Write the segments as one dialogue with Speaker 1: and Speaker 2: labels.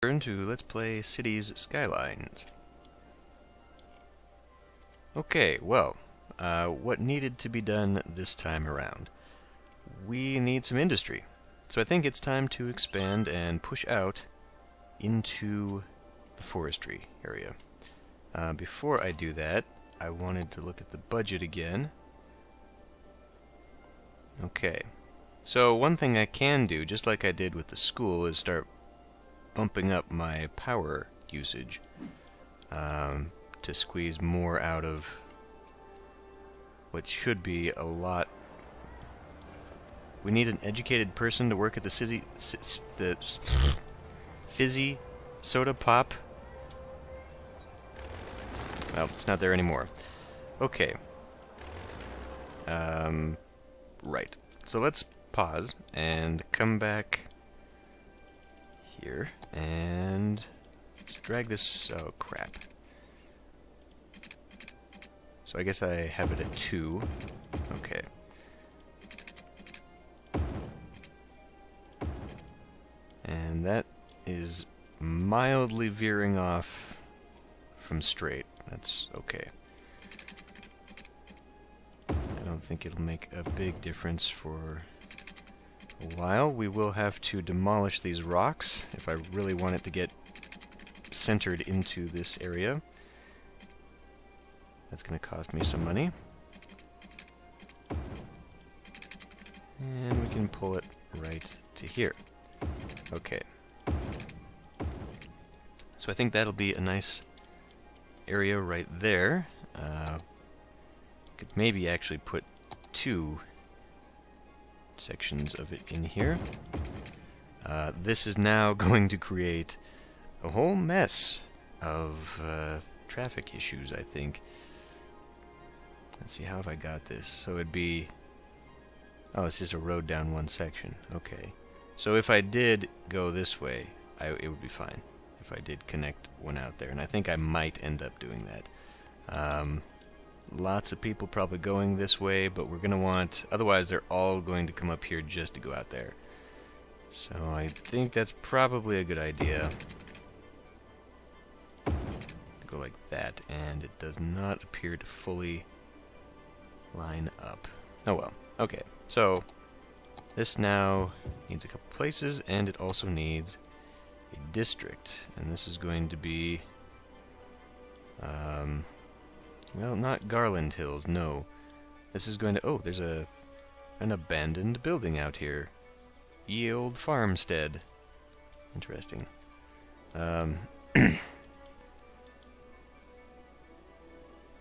Speaker 1: Turn to Let's Play Cities Skylines. Okay, well, what needed to be done this time around? We need some industry. So I think it's time to expand and push out into the forestry area. Before I do that, I wanted to look at the budget again. Okay, so one thing I can do, just like I did with the school, is start bumping up my power usage to squeeze more out of what should be a lot. We need an educated person to work at the fizzy soda pop. Well, it's not there anymore. Okay. Right. So let's pause and come back here, and let's drag this. Oh, crap. So I guess I have it at 2. Okay. And that is mildly veering off from straight. That's okay. I don't think it'll make a big difference for a while. We will have to demolish these rocks if I really want it to get centered into this area. That's going to cost me some money. And we can pull it right to here. Okay. So I think that'll be a nice area right there. Could maybe actually put 2 sections of it in here. This is now going to create a whole mess of traffic issues, I think. Let's see, how have I got this? So it'd be... Oh, it's just a road down one section. Okay. So if I did go this way, it would be fine. If I did connect one out there. And I think I might end up doing that. Lots of people probably going this way, but we're going to want... Otherwise, they're all going to come up here just to go out there. So I think that's probably a good idea. Go like that, and it does not appear to fully line up. Oh well. Okay, so this now needs a couple places, and it also needs a district. And this is going to be... well, not Garland Hills, no. This is going to... Oh, there's an abandoned building out here. Ye old farmstead. Interesting.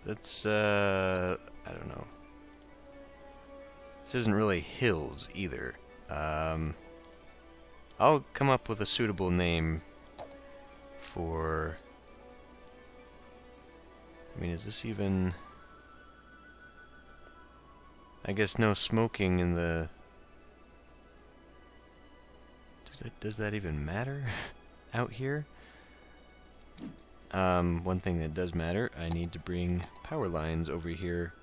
Speaker 1: That's, I don't know. This isn't really hills, either. I'll come up with a suitable name for... I mean, is this even... I guess no smoking in the... Does that even matter out here? One thing that does matter, I need to bring power lines over here.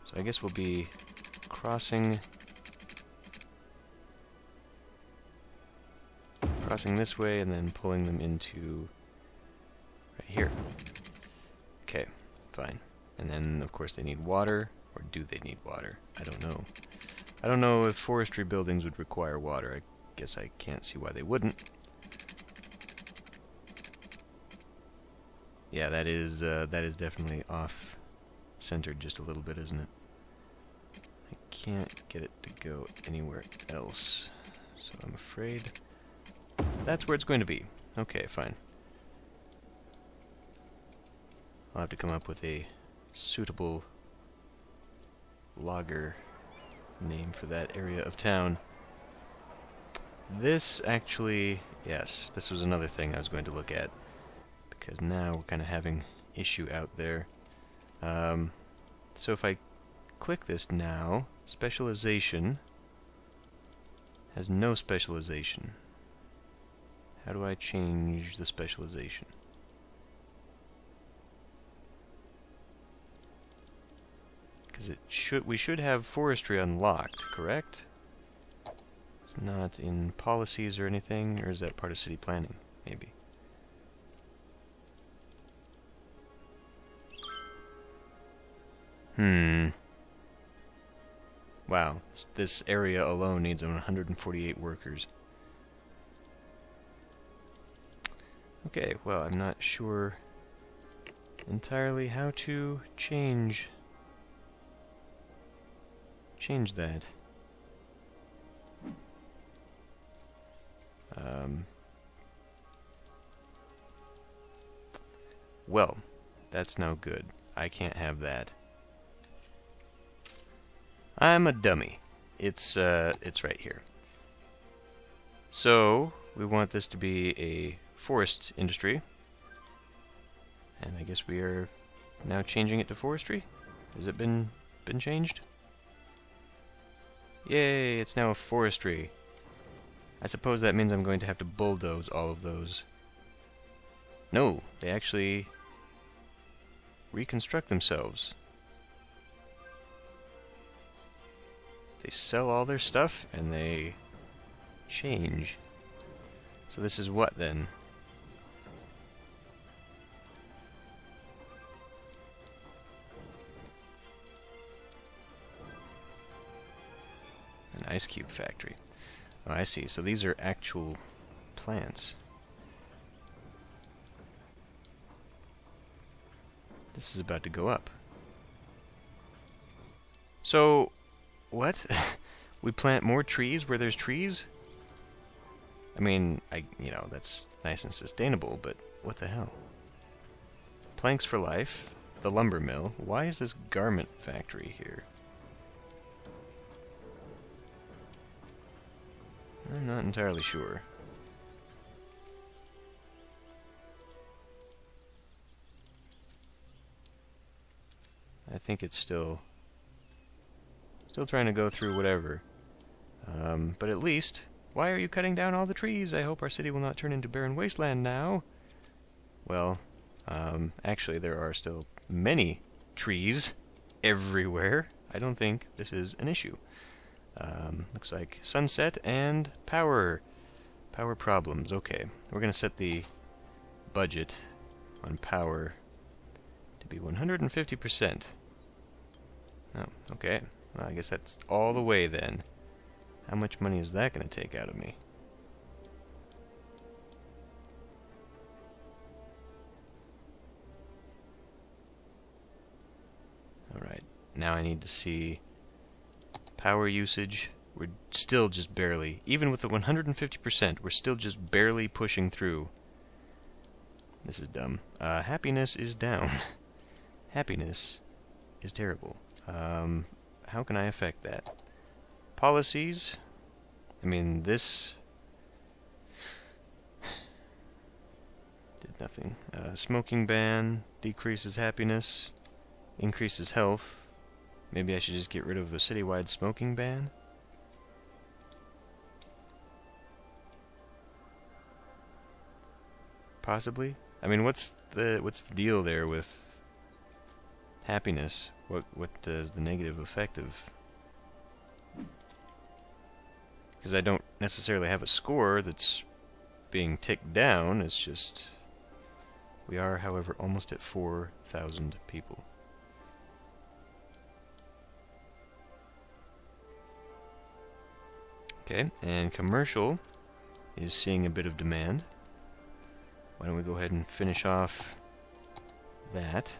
Speaker 1: So I guess we'll be crossing this way and then pulling them into right here. Okay, fine. And then, of course, they need water. Or do they need water? I don't know. I don't know if forestry buildings would require water. I guess I can't see why they wouldn't. Yeah, that is definitely off-centered just a little bit, isn't it? I can't get it to go anywhere else. So I'm afraid that's where it's going to be. Okay, fine. I'll have to come up with a suitable logger name for that area of town. This actually, yes, this was another thing I was going to look at, because now we're kind of having issue out there. So if I click this now, specialization has no specialization. How do I change the specialization? Because we should have forestry unlocked, correct? It's not in policies or anything, or is that part of city planning? maybe. Wow, this area alone needs 148 workers. Okay, well, I'm not sure entirely how to change that. Well, that's no good. I can't have that. I'm a dummy. It's right here. So, we want this to be a forest industry. And I guess we are now changing it to forestry? Has it been changed? Yay, it's now a forestry. I suppose that means I'm going to have to bulldoze all of those. No, they actually reconstruct themselves. They sell all their stuff and they change. So this is what then? An ice cube factory. Oh, I see. So these are actual plants. This is about to go up. So, what? We plant more trees where there's trees? I mean, that's nice and sustainable, but what the hell? Planks for life, the lumber mill. Why is this garment factory here? I'm not entirely sure. I think it's still trying to go through whatever. But at least, why are you cutting down all the trees? I hope our city will not turn into barren wasteland now. Well, actually there are still many trees everywhere. I don't think this is an issue. Looks like sunset and power problems. Okay, we're gonna set the budget on power to be 150%. Oh, okay. Well, I guess that's all the way then. How much money is that going to take out of me? Alright, now I need to see power usage. We're still just barely, even with the 150%, we're still just barely pushing through. This is dumb. Happiness is down. Happiness is terrible. How can I affect that? Policies. I mean, this did nothing. Smoking ban decreases happiness, increases health. Maybe I should just get rid of a citywide smoking ban? Possibly. I mean, what's the deal there with happiness? What is the negative effect of? Because I don't necessarily have a score that's being ticked down. It's just we are, however, almost at 4,000 people. Okay, and commercial is seeing a bit of demand. Why don't we go ahead and finish off that?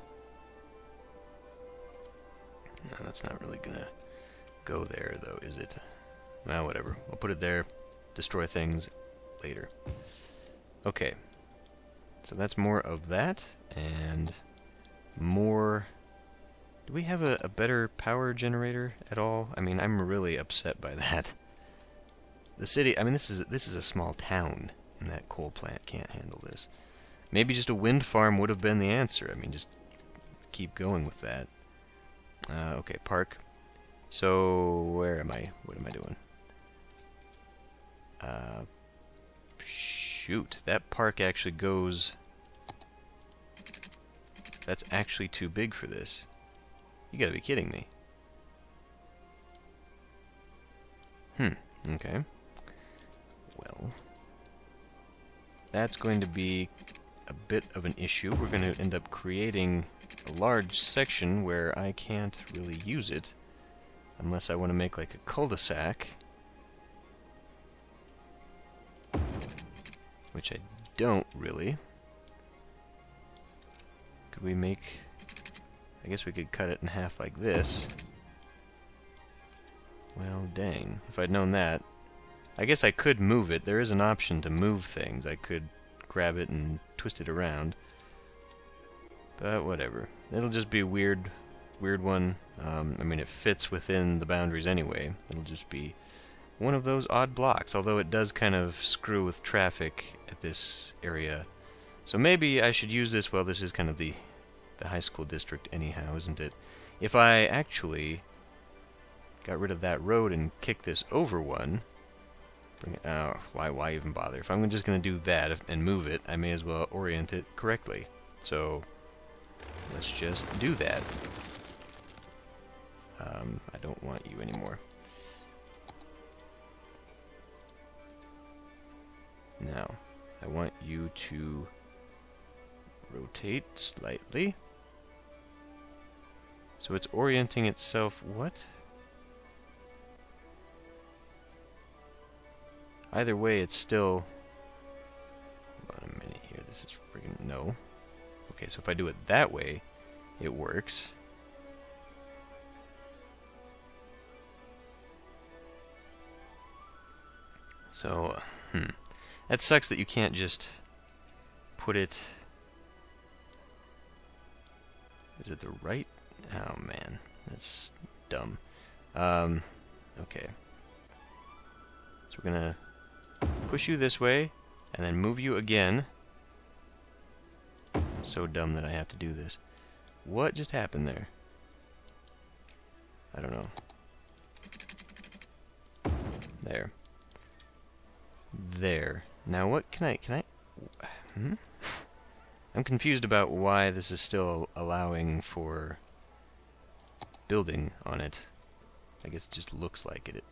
Speaker 1: No, that's not really gonna go there, though, is it? Well, whatever. We'll put it there. Destroy things later. Okay. So that's more of that, and more... Do we have a better power generator at all? I mean, I'm really upset by that. The city... I mean, this is a small town, and that coal plant can't handle this. Maybe just a wind farm would have been the answer. I mean, just keep going with that. Okay, park. So, where am I? What am I doing? Shoot, that park actually goes... That's actually too big for this. You gotta be kidding me. Okay. Well... that's going to be a bit of an issue. We're going to end up creating a large section where I can't really use it unless I want to make like a cul-de-sac, which I don't really. Could we make... I guess we could cut it in half like this. Well, dang. If I'd known that. I guess I could move it. There is an option to move things. I could grab it and twist it around. But whatever. It'll just be a weird one. I mean, it fits within the boundaries anyway. It'll just be one of those odd blocks, although it does kind of screw with traffic at this area. So maybe I should use this. Well, this is kind of the high school district anyhow, isn't it? If I actually got rid of that road and kick this over one, bring it, oh, why even bother? If I'm just going to do that and move it, I may as well orient it correctly. So let's just do that. I don't want you anymore. Now, I want you to rotate slightly. So it's orienting itself. What? Either way, it's still... Hold on a minute here. This is friggin' no. Okay, so if I do it that way, it works. So, that sucks that you can't just put it... Is it the right? Oh man, that's dumb. Okay. So we're gonna push you this way, and then move you again. So dumb that I have to do this. What just happened there? I don't know. There. There. Now what can I... I'm confused about why this is still allowing for building on it. I guess it just looks like it.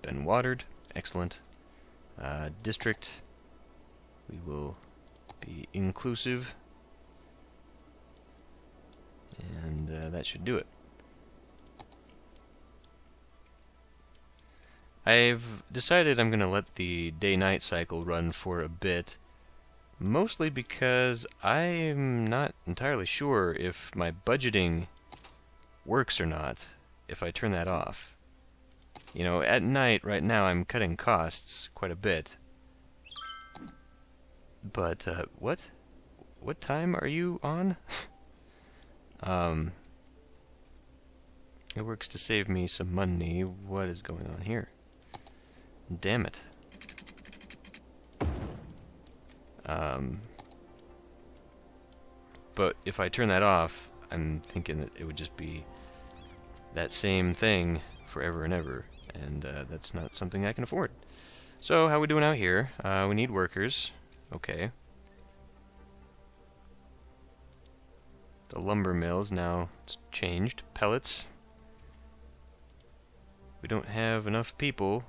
Speaker 1: Been watered. Excellent. District. We will be inclusive. And that should do it. I've decided I'm going to let the day-night cycle run for a bit, mostly because I'm not entirely sure if my budgeting works or not if I turn that off. You know, at night, right now, I'm cutting costs quite a bit. But, what? What time are you on? It works to save me some money. What is going on here? Damn it. But if I turn that off, I'm thinking that it would just be that same thing forever and ever, and that's not something I can afford. So, how we doing out here? We need workers. Okay. The lumber mill's now changed. Pellets. We don't have enough people.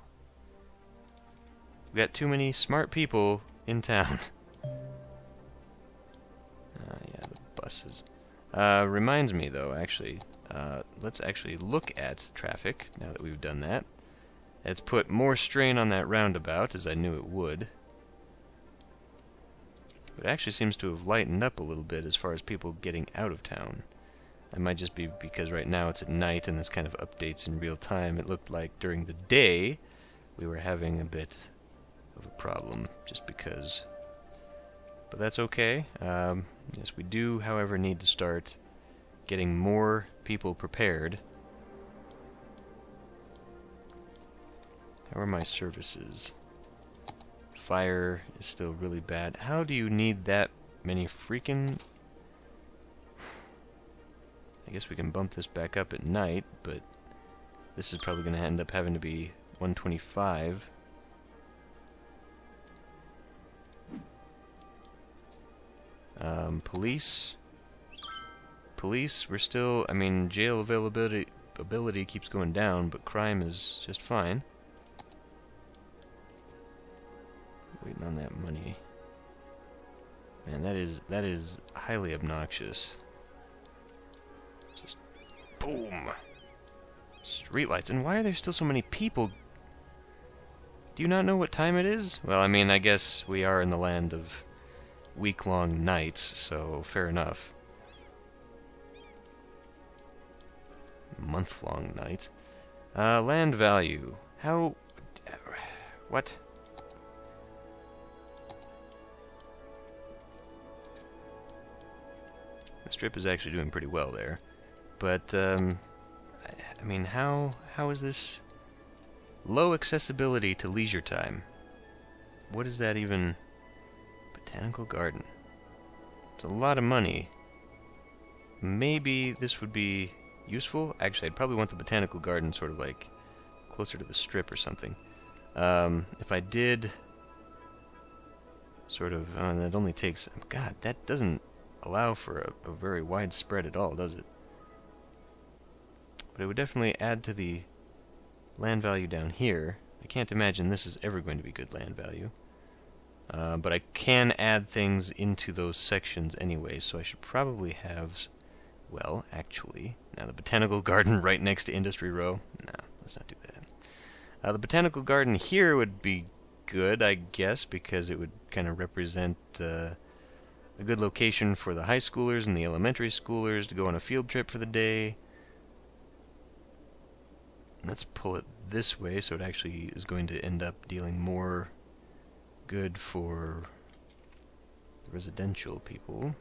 Speaker 1: We've got too many smart people in town. Yeah, the buses. Reminds me, though, actually, let's actually look at traffic now that we've done that. It's put more strain on that roundabout, as I knew it would. But it actually seems to have lightened up a little bit as far as people getting out of town. That might just be because right now it's at night and this kind of updates in real time. It looked like during the day we were having a bit of a problem, just because. But that's okay. Yes, we do, however, need to start getting more people prepared. How are my services? Fire is still really bad. How do you need that many freaking... I guess we can bump this back up at night, but this is probably going to end up having to be 125. Police. Police, we're still... I mean, jail availability keeps going down, but crime is just fine. waiting on that money. Man, that is highly obnoxious. Just boom. Streetlights. And why are there still so many people? Do you not know what time it is? Well, I mean, I guess we are in the land of week-long nights, so fair enough. Month-long nights. Land value. How... What? The strip is actually doing pretty well there. But, I mean, how is this... Low accessibility to leisure time. What is that even... Botanical garden. It's a lot of money. Maybe this would be useful. Actually, I'd probably want the botanical garden sort of like closer to the strip or something. If I did sort of... that only takes... God, that doesn't allow for a very wide spread at all, does it? But it would definitely add to the land value down here. I can't imagine this is ever going to be good land value. But I can add things into those sections anyway, so I should probably have... Well, actually, now the botanical garden right next to Industry Row. No, let's not do that. The botanical garden here would be good, I guess, because it would kind of represent a good location for the high schoolers and the elementary schoolers to go on a field trip for the day. Let's pull it this way, so it actually is going to end up dealing more good for the residential people.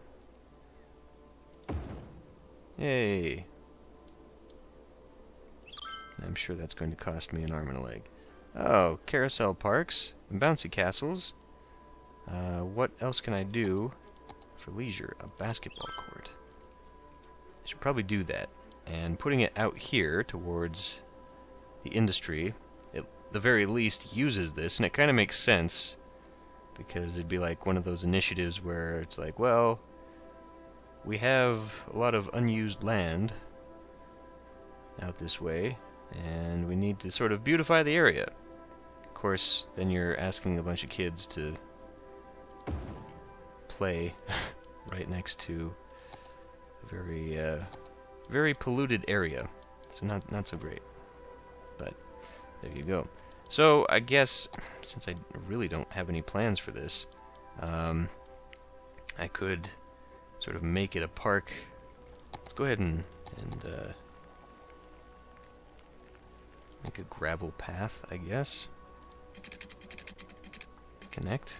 Speaker 1: Yay! I'm sure that's going to cost me an arm and a leg. Oh, carousel parks and bouncy castles. What else can I do for leisure? A basketball court. I should probably do that. And putting it out here towards the industry, at the very least uses this, and it kind of makes sense, because it'd be like one of those initiatives where it's like, well, we have a lot of unused land out this way, and we need to sort of beautify the area. Of course, then you're asking a bunch of kids to play right next to a very, very polluted area. So not so great. But there you go. So I guess, since I really don't have any plans for this, I could sort of make it a park. Let's go ahead and make a gravel path, I guess. Connect.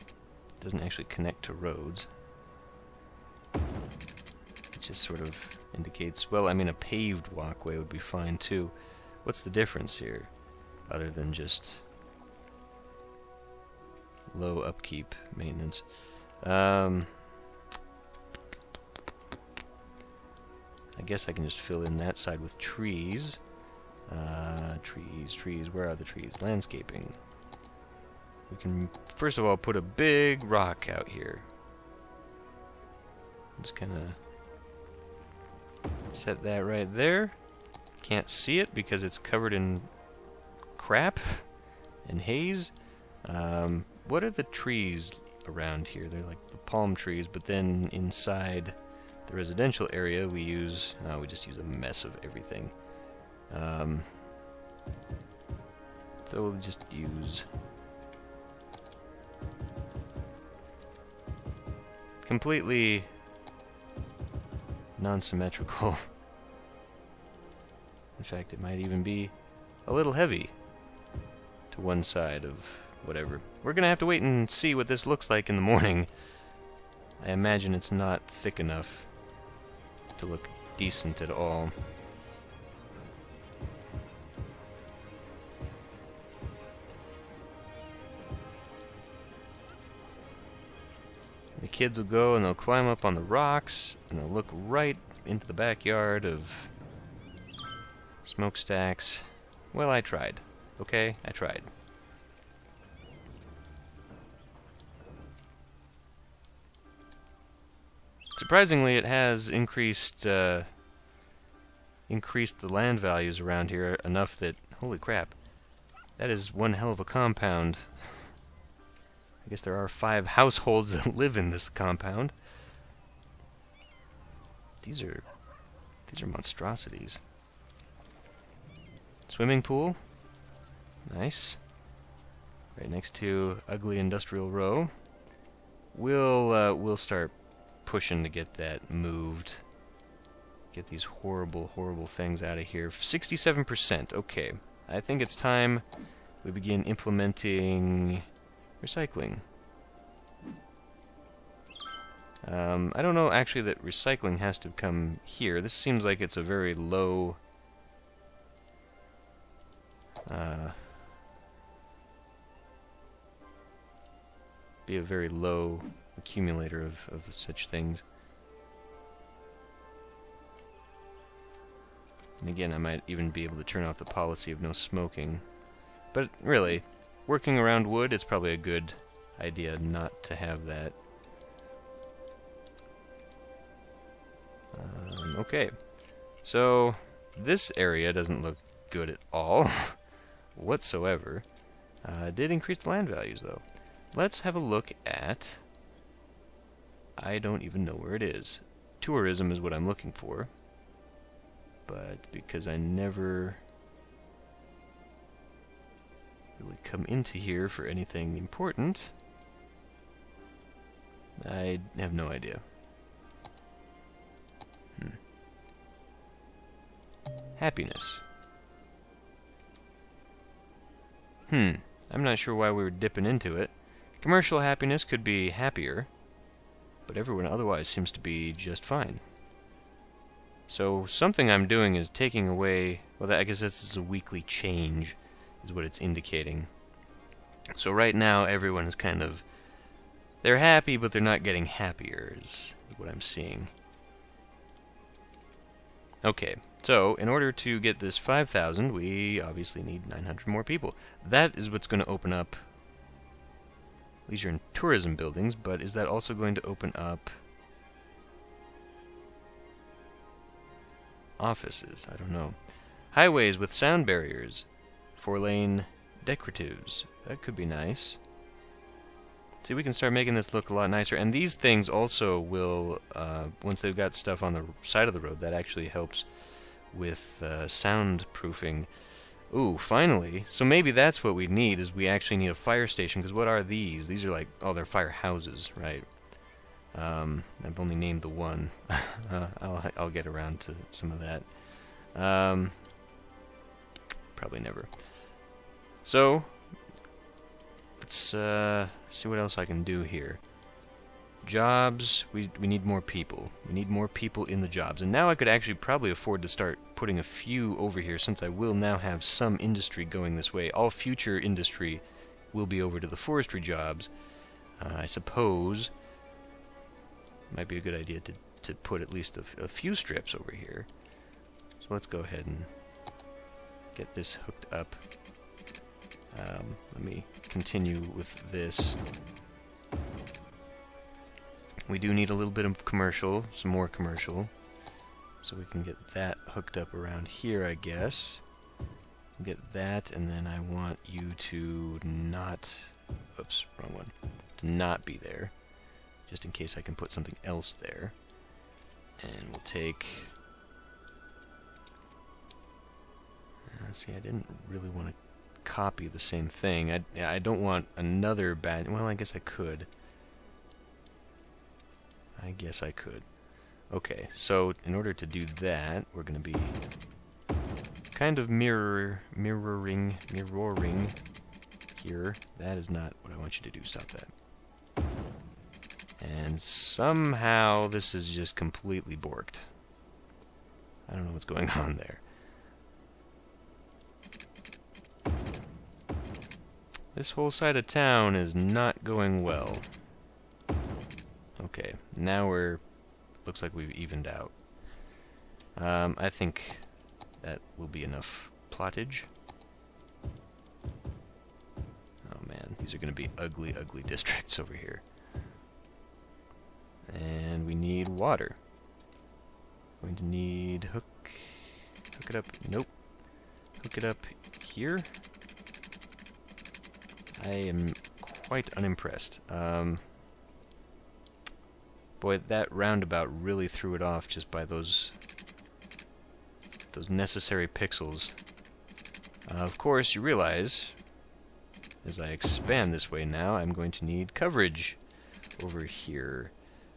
Speaker 1: It doesn't actually connect to roads. It just sort of indicates, well, I mean, a paved walkway would be fine too. What's the difference here, other than just low upkeep maintenance? I guess I can just fill in that side with trees. Trees, where are the trees? Landscaping. We can, first of all, put a big rock out here. Just kind of set that right there. Can't see it because it's covered in crap and haze. What are the trees around here? They're like the palm trees, but then inside the residential area we just use a mess of everything. So we'll just use completely non-symmetrical. In fact, it might even be a little heavy to one side of whatever. We're gonna have to wait and see what this looks like in the morning. I imagine it's not thick enough to look decent at all. The kids will go and they'll climb up on the rocks and they'll look right into the backyard of smokestacks. Well, I tried. Okay, I tried. Surprisingly, it has increased the land values around here enough that, holy crap, that is one hell of a compound. I guess there are 5 households that live in this compound. These are monstrosities. Swimming pool. Nice. Right next to ugly industrial row. We'll start pushing to get that moved. Get these horrible, horrible things out of here. 67%. Okay. I think it's time we begin implementing recycling. I don't know actually that recycling has to come here. This seems like it's a very low be a very low accumulator of such things. And again, I might even be able to turn off the policy of no smoking. But really, working around wood, it's probably a good idea not to have that. Okay, so this area doesn't look good at all whatsoever. It did increase the land values though. Let's have a look at, I don't even know where it is. Tourism is what I'm looking for, but because I never really come into here for anything important, I have no idea. Happiness. I'm not sure why we were dipping into it. Commercial happiness could be happier, but everyone otherwise seems to be just fine. So something I'm doing is taking away, well, I guess this is a weekly change, is what it's indicating. So right now everyone is kind of, they're happy, but they're not getting happier, is what I'm seeing. Okay, so in order to get this 5,000, we obviously need 900 more people. That is what's going to open up leisure and tourism buildings, but is that also going to open up offices? I don't know. Highways with sound barriers, 4-lane decoratives. That could be nice. See, we can start making this look a lot nicer. And these things also will, once they've got stuff on the side of the road, that actually helps with soundproofing. Ooh, finally. So maybe that's what we need, is we actually need a fire station, because what are these? These are like, oh, they're firehouses, right. I've only named the one. I'll get around to some of that. Probably never. So, let's see what else I can do here. Jobs, we need more people. We need more people in the jobs. And now I could actually probably afford to start putting a few over here, since I will now have some industry going this way. All future industry will be over to the forestry jobs. I suppose might be a good idea to put at least a few strips over here. So let's go ahead and get this hooked up. Let me continue with this. We do need a little bit of commercial, some more commercial, so we can get that hooked up around here, I guess. Get that, and then I want you to not, oops, wrong one, to not be there, just in case I can put something else there. And we'll take, see, I didn't really want to copy the same thing. I don't want another bad, well, I guess I could. Okay, so in order to do that, we're going to be kind of mirroring here. That is not what I want you to do. Stop that. And somehow this is just completely borked. I don't know what's going on there. This whole side of town is not going well. Okay, now looks like we've evened out. I think that will be enough plottage. Oh man, these are going to be ugly, ugly districts over here. And we need water. Going to need hook it up, nope. Hook it up here. I am quite unimpressed. Boy, that roundabout really threw it off just by those necessary pixels. Of course, you realize, as I expand this way now, I'm going to need coverage over here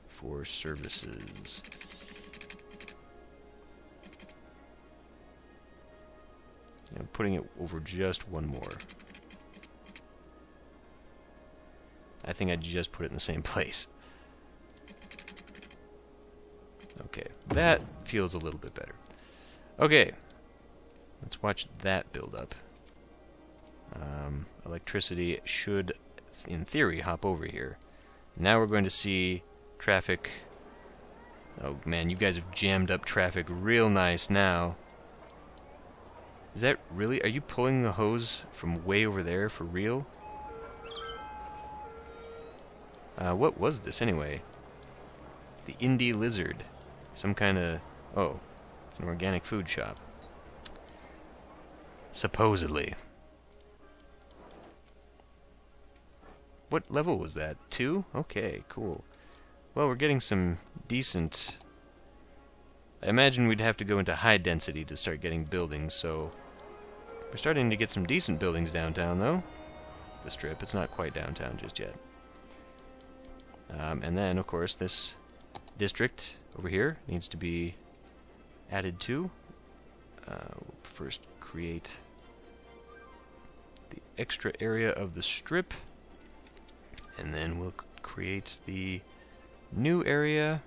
Speaker 1: for services. I'm putting it over just one more. I think I just put it in the same place. Okay, that feels a little bit better. Okay, let's watch that build up. Electricity should, in theory, hop over here. Now we're going to see traffic. Oh man, you guys have jammed up traffic real nice now. Is that really? Are you pulling the hose from way over there for real? What was this anyway? The Indie Lizard. Some kind of... Oh, it's an organic food shop. Supposedly. What level was that? 2? Okay, cool. Well, we're getting some decent... I imagine we'd have to go into high density to start getting buildings, so... We're starting to get some decent buildings downtown, though. The Strip. It's not quite downtown just yet. And then, of course, this district over here needs to be added to. We'll first create the extra area of the Strip, and then we'll create the new area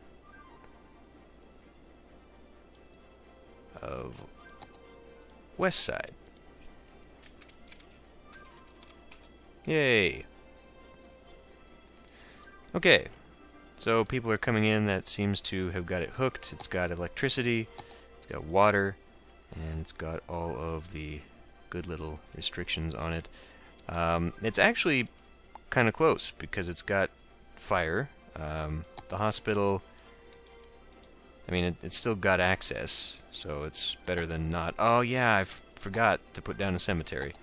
Speaker 1: of West Side. Yay! Okay, so people are coming in. That seems to have got it hooked. It's got electricity, it's got water, and it's got all of the good little restrictions on it. It's actually kind of close because it's got fire. The hospital, I mean, it's still got access, so it's better than not. Oh yeah, I forgot to put down a cemetery.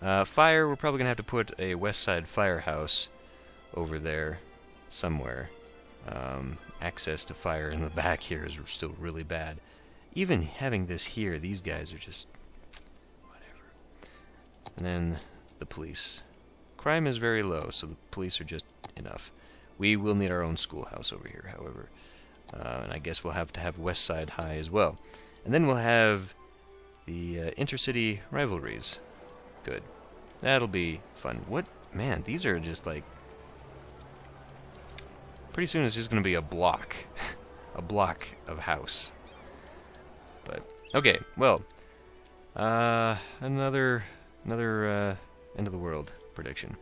Speaker 1: Fire, we're probably going to have to put a West Side firehouse over there somewhere. Access to fire in the back here is still really bad. Even having this here, these guys are just... whatever. And then the police. Crime is very low, so the police are just enough. We will need our own schoolhouse over here, however. And I guess we'll have to have West Side High as well. And then we'll have the intercity rivalries. Good. That'll be fun. What? Man, these are just like... Pretty soon it's just going to be a block. A block of house. But, okay, well. Another end of the world prediction.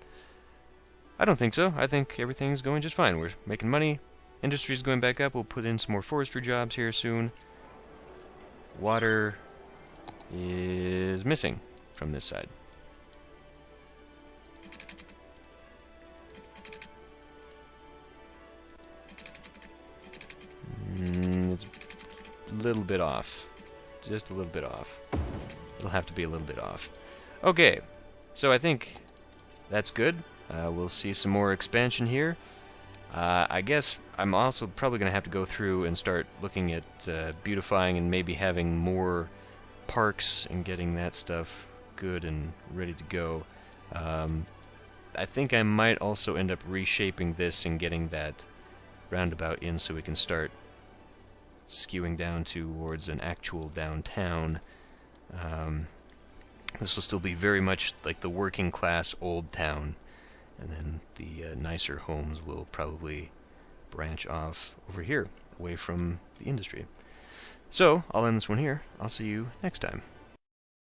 Speaker 1: I don't think so. I think everything's going just fine. We're making money. Industry's going back up. We'll put in some more forestry jobs here soon. Water is missing from this side. It's a little bit off. Just a little bit off. It'll have to be a little bit off. Okay, so I think that's good. We'll see some more expansion here. I guess I'm also probably going to have to go through and start looking at beautifying and maybe having more parks and getting that stuff good and ready to go. I think I might also end up reshaping this and getting that roundabout in so we can start skewing down towards an actual downtown. This will still be very much like the working class old town, and then the nicer homes will probably branch off over here, away from the industry. So, I'll end this one here. I'll see you next time.